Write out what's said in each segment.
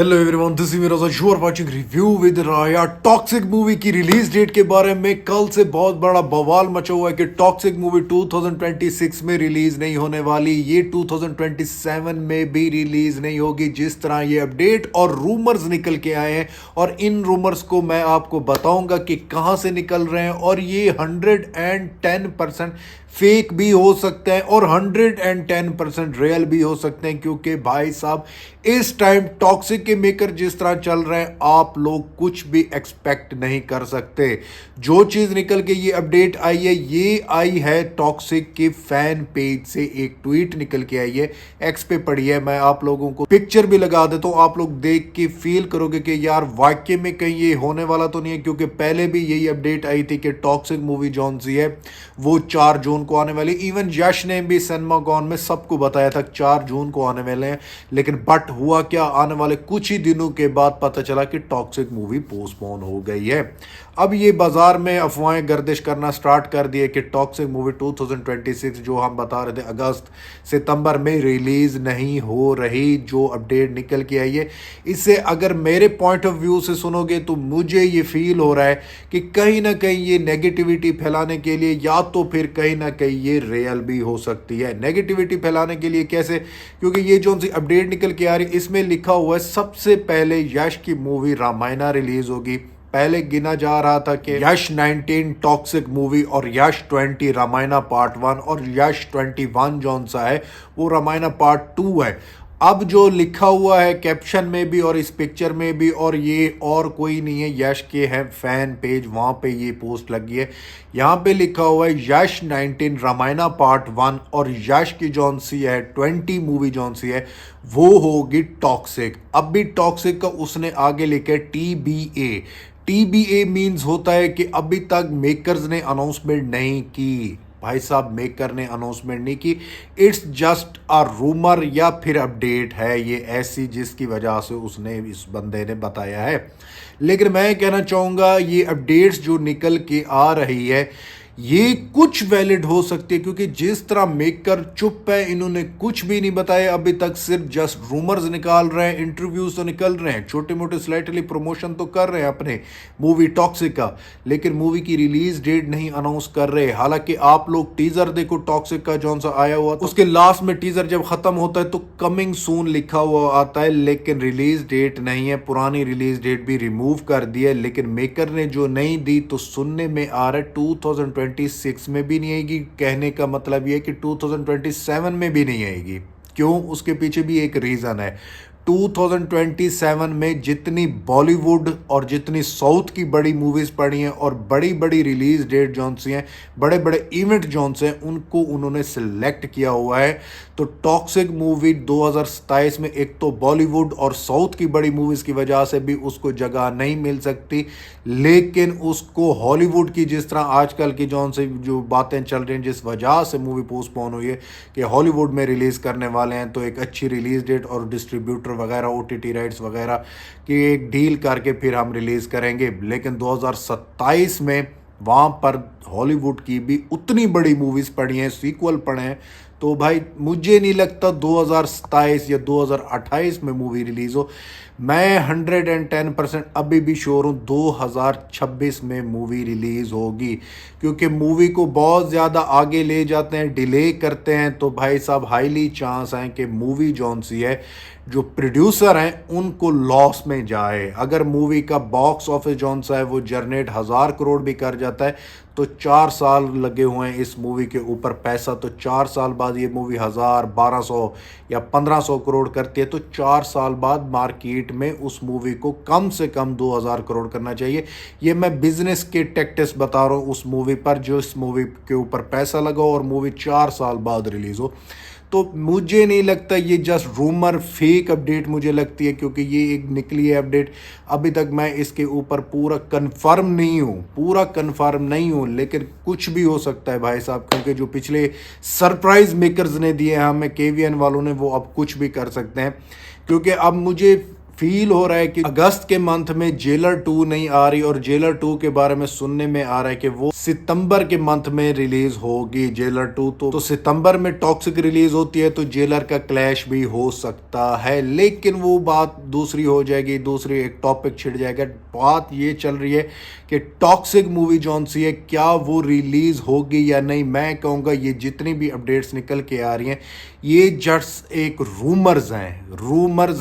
Hello everyone, this is Miraj, you are watching review with Raya. Toxic movie की release date के बारे में कल से बहुत बड़ा बवाल मचा हुआ है कि टॉक्सिक मूवी 2026 में रिलीज नहीं होने वाली, ये 2027 में भी रिलीज नहीं होगी। जिस तरह ये अपडेट और रूमर्स निकल के आए हैं, और इन रूमर्स को मैं आपको बताऊंगा कि कहां से निकल रहे हैं, और ये 110% फेक भी हो सकते हैं और 110% रियल भी हो सकते हैं। क्योंकि भाई साहब, इस टाइम टॉक्सिक के मेकर जिस तरह चल रहे हैं, आप लोग कुछ भी एक्सपेक्ट नहीं कर सकते। जो चीज निकल के ये अपडेट आई है, ये आई है टॉक्सिक के फैन पेज से। एक ट्वीट निकल के आई है, एक्स पे पड़ी है। मैं आप लोगों को पिक्चर भी लगा देता हूं, आप लोग देख के फील करोगे कि यार वाकई में कहीं ये होने वाला तो नहीं है। क्योंकि पहले भी यही अपडेट आई थी कि टॉक्सिक मूवी जौन सी है वो 4 जून को आने वाली। इवन यश ने भी सिनेमा गॉन में सबको बताया था 4 जून को आने वाले हैं। लेकिन बट हुआ क्या, आने वाले कुछ ही दिनों के बाद पता चला कि टॉक्सिक मूवी पोस्टपोन हो गई है। अब ये बाजार में अफवाहें गर्दिश करना स्टार्ट कर दिए कि टॉक्सिक मूवी 2026 जो हम बता रहे थे अगस्त सितंबर में रिलीज नहीं हो रही। जो अपडेट निकल के आई है, इससे अगर मेरे पॉइंट ऑफ व्यू से सुनोगे तो मुझे ये फील हो रहा है कि कहीं ना कहीं ये नेगेटिविटी फैलाने के लिए, या तो फिर कहीं ना कहीं ये रियल भी हो सकती है। नेगेटिविटी फैलाने के लिए कैसे? क्योंकि ये जो सी अपडेट निकल के आ रही, इसमें लिखा हुआ है सबसे पहले यश की मूवी रामायणा रिलीज होगी। पहले गिना जा रहा था कि यश 19 टॉक्सिक मूवी और यश 20 रामायणा पार्ट 1 और यश 21 जौन सा है वो रामायणा पार्ट 2 है। अब जो लिखा हुआ है कैप्शन में भी और इस पिक्चर में भी, और ये और कोई नहीं है, यश के हैं फैन पेज, वहां पे ये पोस्ट लगी है। यहाँ पे लिखा हुआ है यश 19 रामायणा पार्ट 1 और यश की जौन सी है 20 मूवी जौन सी है वो होगी टॉक्सिक। अब भी टॉक्सिक का उसने आगे लिखा है TBA। TBA मीन्स होता है कि अभी तक मेकर्स ने अनाउंसमेंट नहीं की। भाई साहब, मेकर ने अनाउंसमेंट नहीं की, इट्स जस्ट अ रूमर या फिर अपडेट है ये ऐसी, जिसकी वजह से उसने, इस बंदे ने बताया है। लेकिन मैं कहना चाहूँगा ये अपडेट्स जो निकल के आ रही है ये कुछ वैलिड हो सकती है। क्योंकि जिस तरह मेकर चुप है, इन्होंने कुछ भी नहीं बताया अभी तक, सिर्फ जस्ट रूमर्स निकाल रहे हैं, इंटरव्यूज तो निकल रहे हैं, छोटे मोटे स्लाइटली प्रमोशन तो कर रहे हैं अपने मूवी टॉक्सिक का, लेकिन मूवी की रिलीज डेट नहीं अनाउंस कर रहे। हालांकि आप लोग टीजर देखो टॉक्सिक का जौन सा आया हुआ, उसके लास्ट में टीजर जब खत्म होता है तो कमिंग सून लिखा हुआ आता है, लेकिन रिलीज डेट नहीं है। पुरानी रिलीज डेट भी रिमूव कर दी है, लेकिन मेकर ने जो नहीं दी तो सुनने में आ रहा है 2026 में भी नहीं आएगी। कहने का मतलब ये है कि 2027 में भी नहीं आएगी। क्यों? उसके पीछे भी एक रीजन है। 2027 में जितनी बॉलीवुड और जितनी साउथ की बड़ी मूवीज पड़ी हैं और बड़ी बड़ी रिलीज डेट जौन सी हैं, बड़े बड़े इवेंट जौन से हैं, उनको उन्होंने सिलेक्ट किया हुआ है। तो टॉक्सिक मूवी 2027 में एक तो बॉलीवुड और साउथ की बड़ी मूवीज की वजह से भी उसको जगह नहीं मिल सकती, लेकिन उसको हॉलीवुड की, जिस तरह आजकल की जौन से जो बातें चल रही हैं, जिस वजह से मूवी पोस्टपोन हुई है कि हॉलीवुड में रिलीज करने वाले हैं, तो एक अच्छी रिलीज डेट और डिस्ट्रीब्यूटर वगैरह, OTT राइट्स वगैरह की एक डील करके फिर हम रिलीज करेंगे। लेकिन 2027 में वहाँ पर हॉलीवुड की भी उतनी बड़ी मूवीज पड़ी हैं, सीक्वल पड़े हैं। तो भाई मुझे नहीं लगता 2027 या 2028 में मूवी रिलीज हो। मैं 110% अभी भी श्योर हूँ 2026 में मूवी रिलीज होगी। क्योंकि मूवी को बहुत ज़्यादा आगे ले जाते हैं, डिले करते हैं, तो भाई साहब हाईली चांस है कि मूवी जौन सी है, जो प्रोड्यूसर हैं उनको लॉस में जाए। अगर मूवी का बॉक्स ऑफिस जौन सा है वो जनरेट 1000 करोड़ भी कर जाता है, तो 4 साल लगे हुए हैं इस मूवी के ऊपर पैसा, तो 4 साल बाद ये मूवी 1000, 1200 या 1500 करोड़ करती है, तो 4 साल बाद मार्केट में उस मूवी को कम से कम 2000 करोड़ करना चाहिए। ये मैं बिजनेस के टैक्टिक्स बता रहा हूँ उस मूवी पर, जो इस मूवी के ऊपर पैसा लगा और मूवी 4 साल बाद रिलीज हो। तो मुझे नहीं लगता, ये जस्ट रूमर, फेक अपडेट मुझे लगती है, क्योंकि ये एक निकली है अपडेट। अभी तक मैं इसके ऊपर पूरा कंफर्म नहीं हूँ, लेकिन कुछ भी हो सकता है भाई साहब। क्योंकि जो पिछले सरप्राइज मेकर्स ने दिए हैं हमें, KVN वालों ने, वो अब कुछ भी कर सकते हैं। क्योंकि अब मुझे फील हो रहा है कि अगस्त के मंथ में जेलर 2 नहीं आ रही, और जेलर 2 के बारे में सुनने में आ रहा है कि वो सितंबर के मंथ में रिलीज होगी जेलर 2। तो सितंबर में टॉक्सिक रिलीज होती है तो जेलर का क्लैश भी हो सकता है, लेकिन वो बात दूसरी हो जाएगी, दूसरी एक टॉपिक छिड़ जाएगा। बात ये चल रही है कि टॉक्सिक मूवी जौन सी है क्या वो रिलीज होगी या नहीं। मैं कहूँगा ये जितनी भी अपडेट्स निकल के आ रही हैं ये जस्ट एक रूमर्स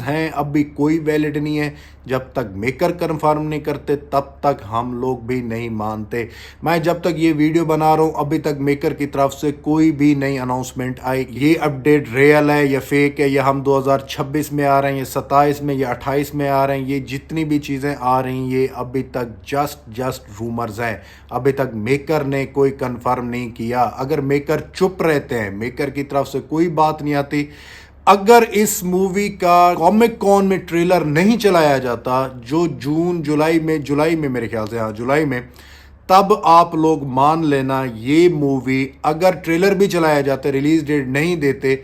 हैं, अभी कोई वैलिड नहीं है। जब तक मेकर कंफर्म नहीं करते तब तक हम लोग भी नहीं मानते। मैं जब तक ये वीडियो बना रहा हूँ अभी तक मेकर की तरफ से कोई भी नई अनाउंसमेंट आई, ये अपडेट रियल है या फेक है, या हम 2026 में आ रहे हैं या 27 में या 28 में आ रहे हैं, ये जितनी भी चीज़ें आ रही हैं ये अभी तक जस्ट रूमर्स हैं। अभी तक मेकर ने कोई कंफर्म नहीं किया। अगर मेकर चुप रहते हैं, मेकर की तरफ से कोई बात नहीं आती, अगर इस मूवी का कॉमिक कॉन में ट्रेलर नहीं चलाया जाता जो जुलाई में मेरे ख्याल से, हाँ जुलाई में, तब आप लोग मान लेना ये मूवी, अगर ट्रेलर भी चलाया जाता, रिलीज डेट नहीं देते,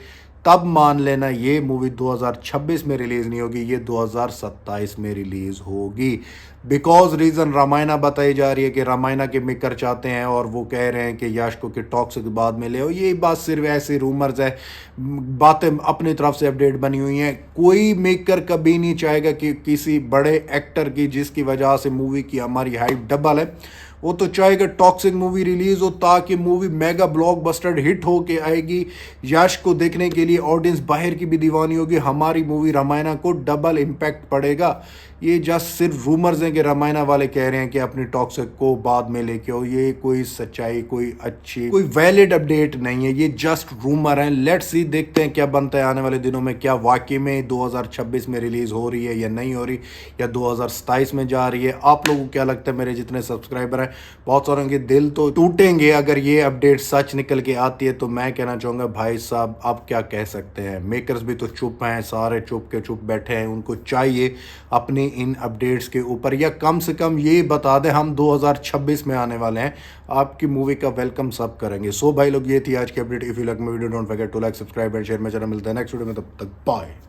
तब मान लेना ये मूवी 2026 में रिलीज नहीं होगी, ये 2027 में रिलीज होगी। बिकॉज रीज़न रामायणा बताई जा रही है कि रामायणा के मेकर चाहते हैं और वो कह रहे हैं कि यश को कि टॉक्सिक बाद में ले आओ। ये बात सिर्फ ऐसे रूमर्स है, बातें अपनी तरफ से अपडेट बनी हुई हैं। कोई मेकर कभी नहीं चाहेगा कि किसी बड़े एक्टर की जिसकी वजह से मूवी की हमारी हाइप डबल है, वो तो चाहेगा टॉक्सिक मूवी रिलीज हो ताकि मूवी मेगा ब्लॉकबस्टर हिट हो के आएगी। यश को देखने के लिए ऑडियंस बाहर की भी दीवानी होगी, हमारी मूवी रामायणा को डबल इम्पैक्ट पड़ेगा। ये जस्ट सिर्फ रूमर्स हैं कि रामायणा वाले कह रहे हैं कि अपनी टॉक्सिक को बाद में लेके आओ। ये कोई सच्चाई, कोई वैलिड अपडेट नहीं है, ये जस्ट रूमर है। लेट्स सी, देखते हैं क्या बनता है आने वाले दिनों में। क्या वाकई में 2026 में रिलीज हो रही है या नहीं हो रही, या 2027 में जा रही है। आप लोगों को क्या लगता है? मेरे जितने सब्सक्राइबर हैं बहुत सारों के दिल तो टूटेंगे अगर ये अपडेट सच निकल के आती है। तो मैं कहना चाहूँगा भाई साहब आप क्या कह सकते हैं, मेकर्स भी तो चुप हैं, सारे चुप के चुप बैठे हैं। उनको चाहिए अपनी इन अपडेट्स के ऊपर या कम से कम ये बता दें हम 2026 में आने वाले हैं, आपकी मूवी का वेलकम सब करेंगे। सो भाई लोग ये थी आज की update. If you like my video don't forget to like, subscribe and share. मैं चैनल मिलता है नेक्स्ट वीडियो में, तब तक बाय।